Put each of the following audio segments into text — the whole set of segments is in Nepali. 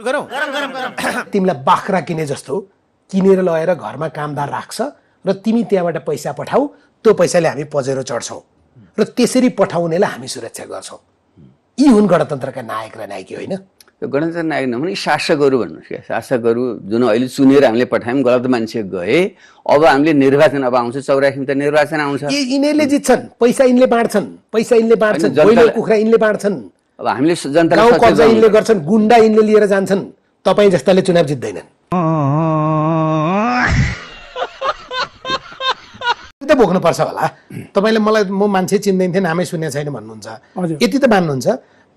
गरौँ तिमीलाई बाख्रा किने जस्तो किनेर लगेर घरमा कामदार राख्छ र तिमी त्यहाँबाट पैसा पठाऊ, त्यो पैसाले हामी पजेरो चढ्छौँ र त्यसरी पठाउनेलाई हामी सुरक्षा गर्छौँ। यी हुन् गणतन्त्रका नायक र नायकी, होइन? यो गणतन्त्र नायक नभने शासकहरू भन्नुहोस् क्या, शासकहरू जुन अहिले चुनेर हामीले पठायौँ, गलत मान्छे गए, अब हामीले निर्वाचन अब आउँछ, 84 त निर्वाचन आउँछ, यिनीहरूले जित्छन्, पैसा यिनले बाँड्छन्, पहिलो कुखुरा यिनले बाँड्छन्, अब हामीले जनतालाई गाउँ कब्जा यिनले गर्छन्, गुन्डा यिनले लिएर जान्छन्। तपाईँ जस्ताले चुनाव जित्दैनन्। त भोग्नुपर्छ होला। तपाईँले मलाई म मान्छे चिन्दैन थिएँ, नामै सुनेको छैन भन्नुहुन्छ, यति त मान्नुहुन्छ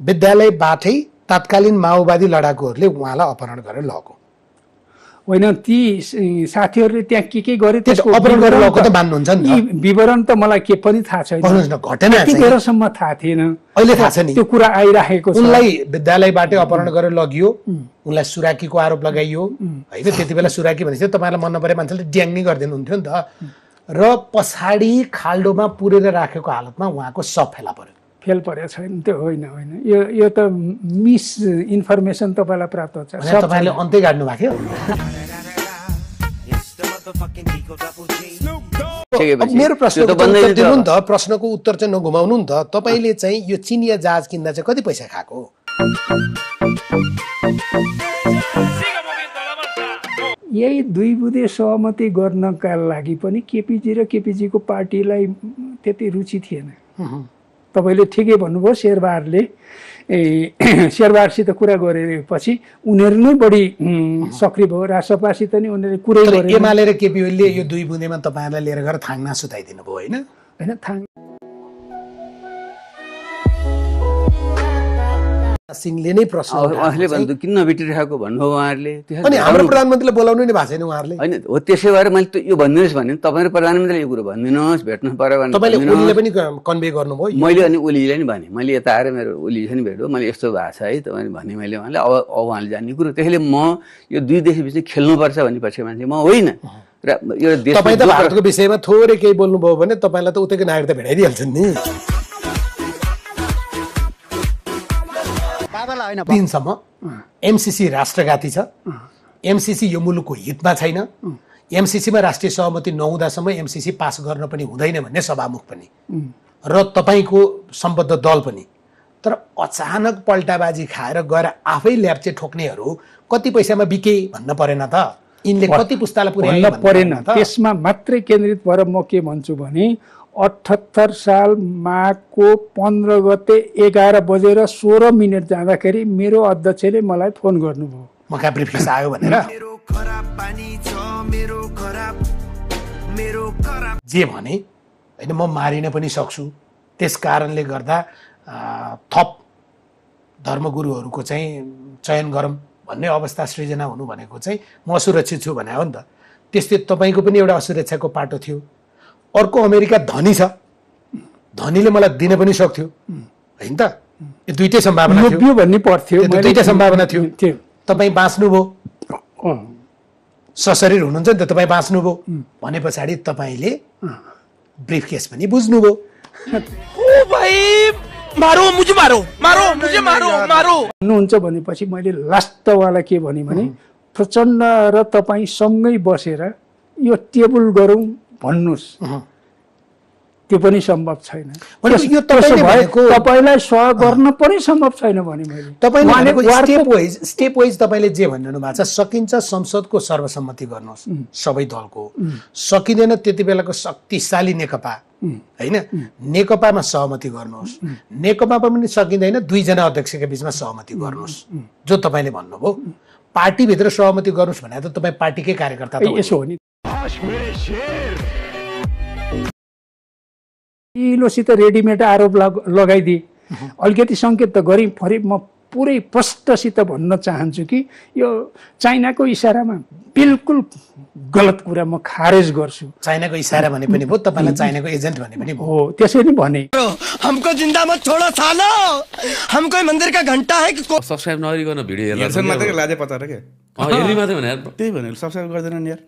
विद्यालयबाटै तत्कालीन माओवादी लडाकुहरूले उहाँलाई अपहरण गरेर लगेको होइन? ती साथीहरूले त्यहाँ के गरे त्यसको अपहरण गरेर लगेको त मान्नुहुन्छ नि? विवरण त मलाई के पनि थाहा छैन, घटना त्यतिखेरसम्म थाहा थिएन, अहिले थाहा छ नि त्यो कुरा आइराखेको छ। उनलाई विद्यालयबाटै अपहरण गरेर लगियो, उनलाई सुराकीको आरोप लगाइयो, होइन? त्यति बेला सुराकी भनेपछि तपाईँलाई मन नपरे मान्छेले ड्याङ्नी गरिदिनुहुन्थ्यो नि त। र पछाडि खाल्डोमा पुरेर राखेको हालतमा उहाँको सब फेला पर्यो। फेल परेको छैन, त्यो होइन होइन, यो त मिस इन्फर्मेसन तपाईँलाई प्राप्त हुन्छ। तपाईँले अन्त्य गाड्नु भएको थियो। मेरो प्रश्नको उत्तर चाहिँ नघुमाउनु नि त। तपाईँले चाहिँ यो चिनिया जहाज किन्दा चाहिँ कति पैसा खाएको? यही दुई बुँदे सहमति गर्नका लागि पनि केपीजी र केपीजीको पार्टीलाई त्यति रुचि थिएन। तपाईँले ठिकै भन्नुभयो, शेरबहारसित कुरा गरेपछि उनीहरू नै बढी सक्रिय भयो, राजसभासित नि उनीहरूले कुरै गरे। एमाले र केपी ओलीले यो दुई बुँदेमा तपाईँहरूलाई लिएर गएर थाङ्ना सुताइदिनु भयो, होइन? होइन, थाङ सिंहले नै प्रश्न उहाँले भन्नु किन नभेटिरहेको भन्नुभयो उहाँहरूले। अनि हाम्रो प्रधानमन्त्रीले बोलाउनु नै भएको छैन उहाँहरूले। होइन हो, त्यसै भएर मैले यो भनिदिनुहोस् भने तपाईँ प्रधानमन्त्रीले यो कुरो भनिदिनुहोस्, भेट्नु पर्यो भने तपाईँले ओलीले पनि कन्भे गर्नुभयो। मैले अनि ओलीलाई नि भने, मैले यता आएर मेरो ओलीसँग भेट्यो, मैले यस्तो भएको छ है तपाईँले भने, मैले उहाँले अब उहाँले जान्ने कुरो। त्यसैले म यो दुई देशबिच खेल्नुपर्छ भन्ने पछि मान्छे म होइन। र यो देश तपाईँ त भारतको विषयमा थोरै केही बोल्नुभयो भने तपाईँलाई त उतैको नागरिकता भेटाइदिइहाल्छन् नि। दिनसम्म एमसीसी राष्ट्रघाती छ, एमसीसी यो मुलुकको हितमा छैन, एमसीसीमा राष्ट्रिय सहमति नहुँदासम्म एमसीसी पास गर्न पनि हुँदैन भन्ने सभामुख पनि र तपाईँको सम्बद्ध दल पनि। तर अचानक पल्टाबाजी खाएर गएर आफै ल्याप्चे ठोक्नेहरू कति पैसामा बिके भन्न परेन त? यिनले कति पुस्तालाई पुर्याउन परेन? त्यसमा मात्रै केन्द्रित भएर म के भन्छु भने 78 साल माघको 15 गते 11 बजेर 16 मिनट जाँदाखेरि मेरो अध्यक्षले मलाई फोन गर्नुभयो, मका ब्रिफकेस आयो भनेर। जे भने होइन, म मारिन पनि सक्छु, त्यस कारणले गर्दा थप धर्मगुरुहरूको चाहिँ चयन गरौँ भन्ने अवस्था सृजना हुनु भनेको चाहिँ म असुरक्षित छु भने हो नि त। त्यस्तै तपाईँको पनि एउटा असुरक्षाको पाटो थियो। अर्को अमेरिका धनी छ, धनीले मलाई दिन पनि सक्थ्यो, होइन त? यो दुईटै सम्भावना थियो भन्ने पर्थ्यो, दुईटै सम्भावना थियो। तपाईँ बाँच्नुभयो, सशरीर हुनुहुन्छ नि त, तपाईँ बाँच्नुभयो भने पछाडि तपाईँले ब्रिफकेस पनि बुझ्नुभयो। भन्नुहुन्छ भनेपछि मैले लास्टवाला के भने प्रचण्ड र तपाईँ सँगै बसेर यो टेबल गरौँ भन्नुहोस्, त्यो पनि सम्भव छैन। तपाईँलाई सह गर्न पनि सम्भव छैन भने मैले स्टेप वाइज तपाईँले जे भन्नु भएको छ, सकिन्छ संसदको सर्वसम्मति गर्नुहोस् सबै दलको, सकिँदैन त्यति बेलाको शक्तिशाली नेकपा, होइन, नेकपामा सहमति गर्नुहोस्, नेकपामा पनि सकिँदैन दुईजना अध्यक्षका बिचमा सहमति गर्नुहोस्, जो तपाईँले भन्नुभयो। पार्टीभित्र सहमति गर्नुहोस् भने त तपाईँ पार्टीकै कार्यकर्ता त यसो हो नि। इलोसित रेडिमेड आरोप लगाइदिए, अलिकति सङ्केत त गरेँ, फेरि म पुरै प्रष्टसित भन्न चाहन्छु कि यो चाइनाको इसारामा बिल्कुल गलत कुरा म खारेज गर्छु। चाइनाको इसारा भने पनि भयो, तपाईँलाई चाइनाको एजेन्ट भने पनि हो, त्यसरी भने। हमको जिंदा मत छोड़ो सालो, हम कोई मंदिर का घंटा है कि सब्स्क्राइब नगरिकन भिडियो हेर्छन् मात्रै लाजे पता र के हेर्ने मात्रै भने त्यही भनेर सब्स्क्राइब गर्दैनन् यार।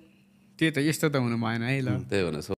त्यही त, यस्तो त हुनु भएन है ल। त्यही भनेर